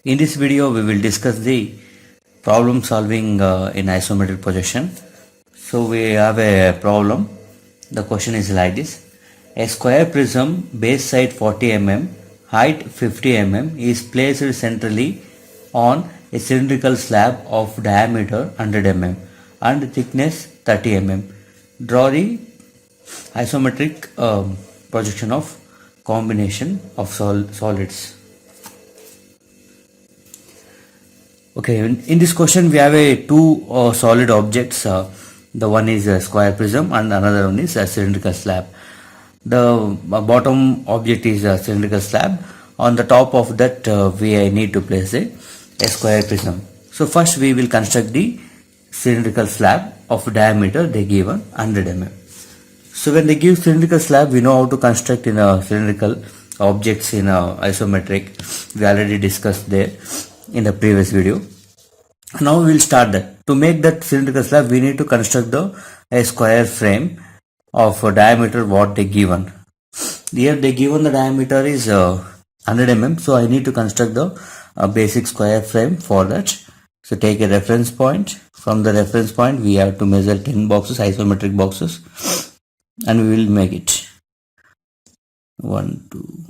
In this video, we will discuss the problem solving in isometric projection. So we have a problem. The question is like this. A square prism base side 40 mm, height 50 mm is placed centrally on a cylindrical slab of diameter 100 mm and thickness 30 mm. Draw the isometric projection of combination of solids. Okay, in this question we have a two solid objects. The one is a square prism and another one is a cylindrical slab. The bottom object is a cylindrical slab. On the top of that we need to place a square prism. So first we will construct the cylindrical slab of diameter they given 100 mm. So when they give cylindrical slab, we know how to construct in a cylindrical objects in a isometric. We already discussed there in the previous video. Now we will start that. To make that cylindrical slab, we need to construct a square frame of a diameter what they given. Here they given the diameter is 100 mm. So I need to construct the basic square frame for that. So take a reference point. From the reference point, we have to measure 10 boxes, isometric boxes, and we will make it. 1, 2.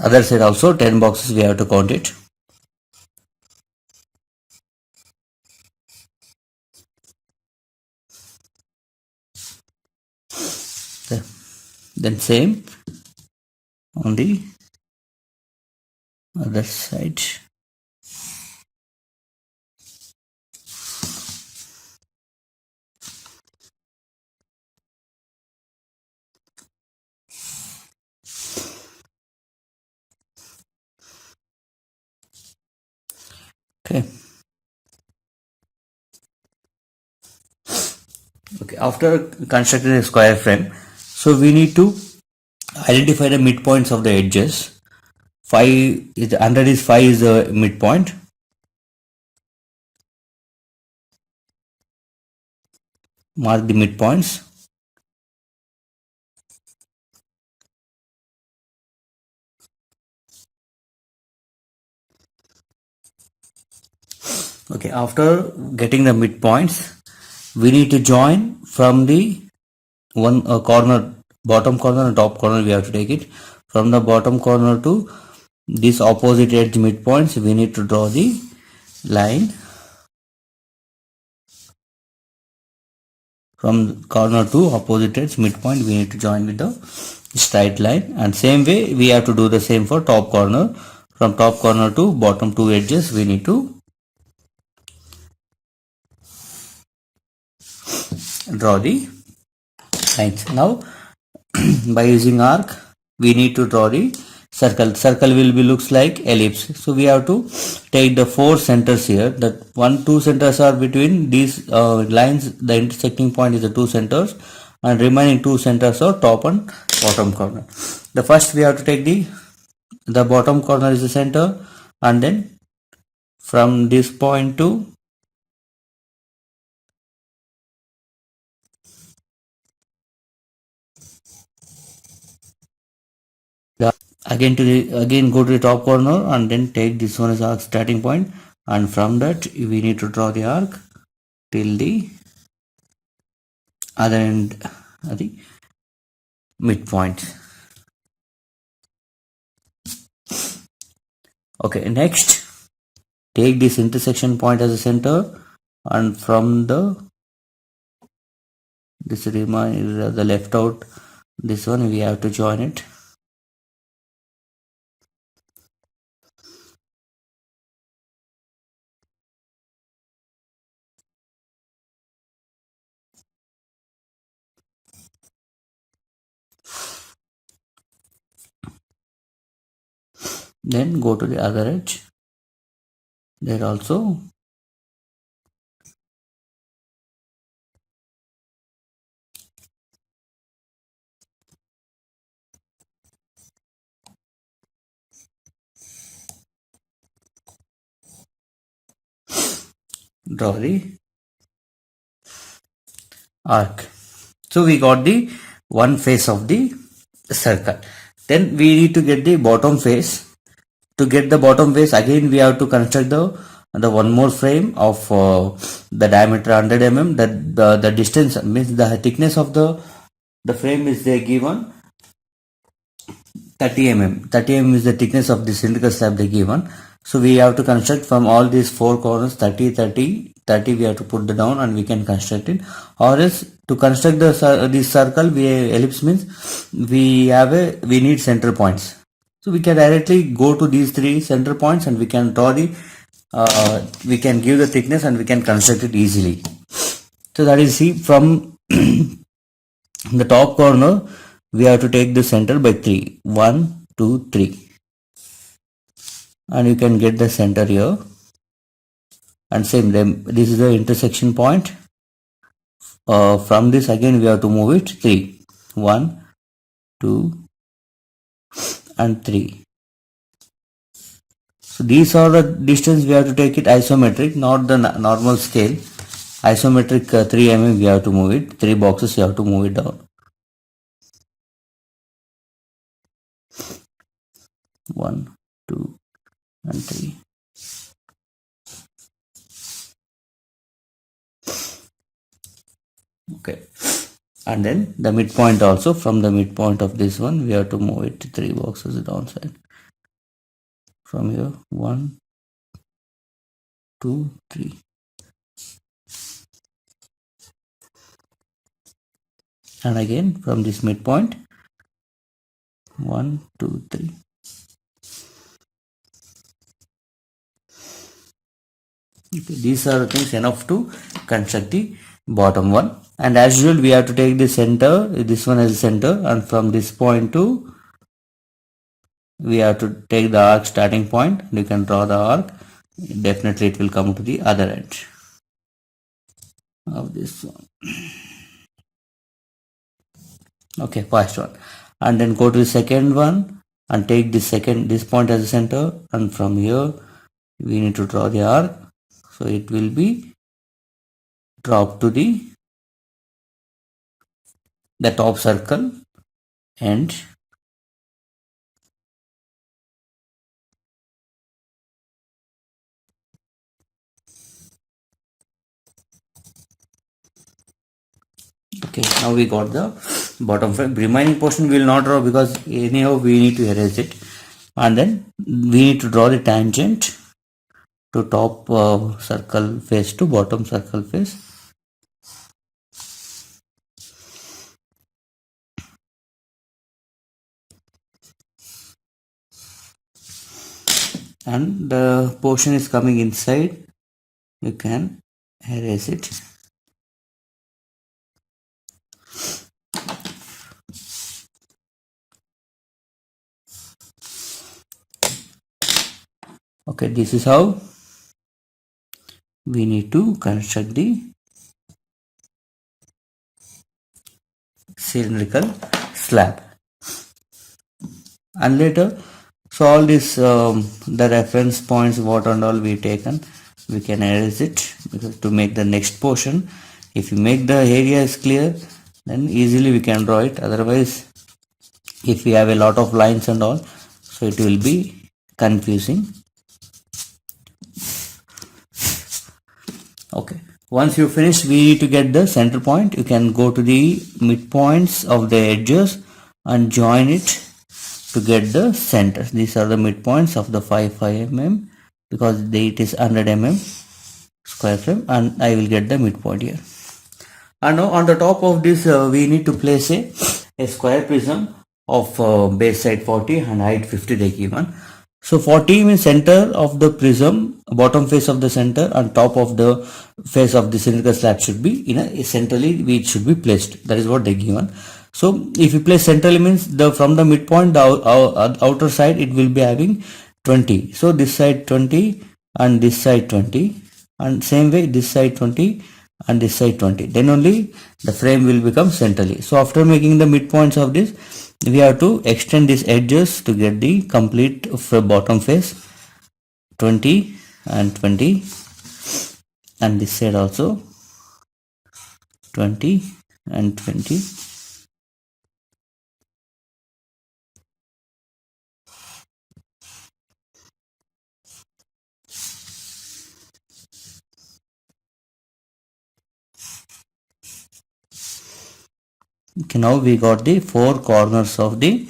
Other side also 10 boxes we have to count it. Then same on the other side. Okay. Okay. After constructing a square frame, so we need to identify the midpoints of the edges. 5 is 100 is 5 is the midpoint. Mark the midpoints. Okay. After getting the midpoints, we need to join from the one corner, bottom corner and top corner. We have to take it from the bottom corner to this opposite edge midpoints. We need to draw the line from corner to opposite edge midpoint. We need to join with the straight line, and same way we have to do the same for top corner. From top corner to bottom two edges we need to draw the lines. Now by using arc we need to draw the circle will be looks like ellipse. So we have to take the four centers here. That two centers are between these lines. The intersecting point is the two centers, and remaining two centers are top and bottom corner. The first we have to take the bottom corner is the center, and then from this point to again go to the top corner, and then take this one as our starting point, and from that we need to draw the arc till the other end at the midpoint. Okay, next take this intersection point as a center, and from this remind the left out this one we have to join it. Then go to the other edge, there also draw the arc. So we got the one face of the circle. Then we need to get the bottom face. To get the bottom face, again we have to construct the one more frame of the diameter 100 mm. That the distance means the thickness of the frame is there given 30 mm. 30 mm is the thickness of the cylindrical slab they given. So we have to construct from all these four corners 30, 30, 30. We have to put the down and we can construct it. Or else to construct this circle, ellipse means we need center points. So we can directly go to these three center points and we can draw we can give the thickness and we can construct it easily. So that is, see, from the top corner we have to take the center by 3. 1, 2, 3. And you can get the center here. And same, this is the intersection point. From this again we have to move it 3. 1, 2, and 3. So these are the distance we have to take it isometric, not the normal scale. Isometric 3 mm we have to move it. 3 boxes you have to move it down. 1, 2, and 3. Okay. And then the midpoint also, from the midpoint of this one we have to move it 3 boxes downside. From here 1, 2, 3. And again from this midpoint 1, 2, 3. Okay, these are the things enough to construct the bottom one. And as usual we have to take the center, this one as center, and from this point to we have to take the arc starting point. You can draw the arc. Definitely it will come to the other end of this one. Okay, first one. And then go to the second one and take this point as a center, and from here we need to draw the arc. So it will be dropped to the top circle and okay, now we got the bottom frame. Remaining portion we will not draw because anyhow we need to erase it. And then we need to draw the tangent to top circle face to bottom circle face. And the portion is coming inside, you can erase it. Okay, this is how we need to construct the cylindrical slab. And later, so all this the reference points what and all we taken, we can erase it, because to make the next portion, if you make the area is clear, then easily we can draw it. Otherwise, if we have a lot of lines and all, so it will be confusing. Okay, once you finish, we need to get the center point. You can go to the midpoints of the edges and join it to get the centers. These are the midpoints of the 5 mm, because it is 100 mm square frame, and I will get the midpoint here. And now on the top of this we need to place a square prism of base side 40 and height 50 they given. So 40 means center of the prism, bottom face of the center, and top of the face of the cylindrical slab should be centrally it should be placed. That is what they given. So if you place centrally means from the midpoint, the outer side it will be having 20. So this side 20 and this side 20, and same way this side 20 and this side 20. Then only the frame will become centrally. So after making the midpoints of this, we have to extend these edges to get the complete bottom face 20 and 20, and this side also 20 and 20. Okay, now we got the four corners of the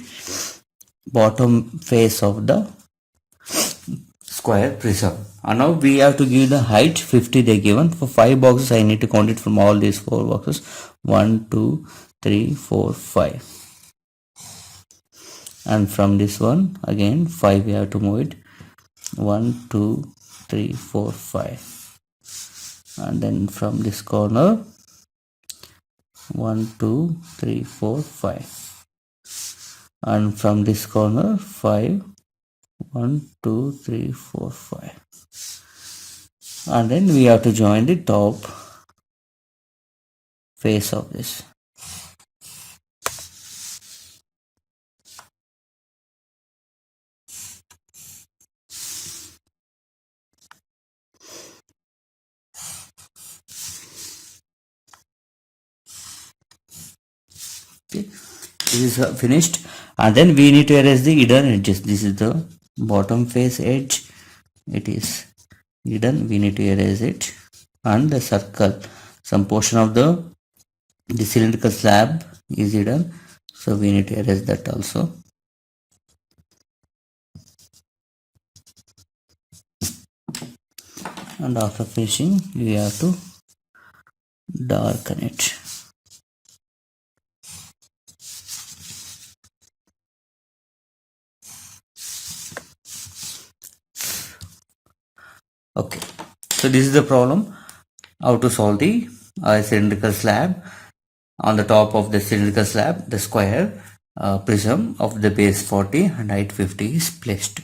bottom face of the square prism, and now we have to give the height 50. They given for 5 boxes. I need to count it from all these 4 boxes. 1 2 3 4 5, and from this one again 5 we have to move it. 1 2 3 4 5, and then from this corner 1 2 3 4 5, and from this corner 5 1 2 3 4 5, and then we have to join the top face of this. Okay, this is finished, and then we need to erase the hidden edges. This is the bottom face edge, it is hidden, we need to erase it, and the circle, some portion of the cylindrical slab is hidden, so we need to erase that also. And after finishing we have to darken it. Okay, so this is the problem, how to solve the cylindrical slab. On the top of the cylindrical slab, the square prism of the base 40 and height 50 is placed.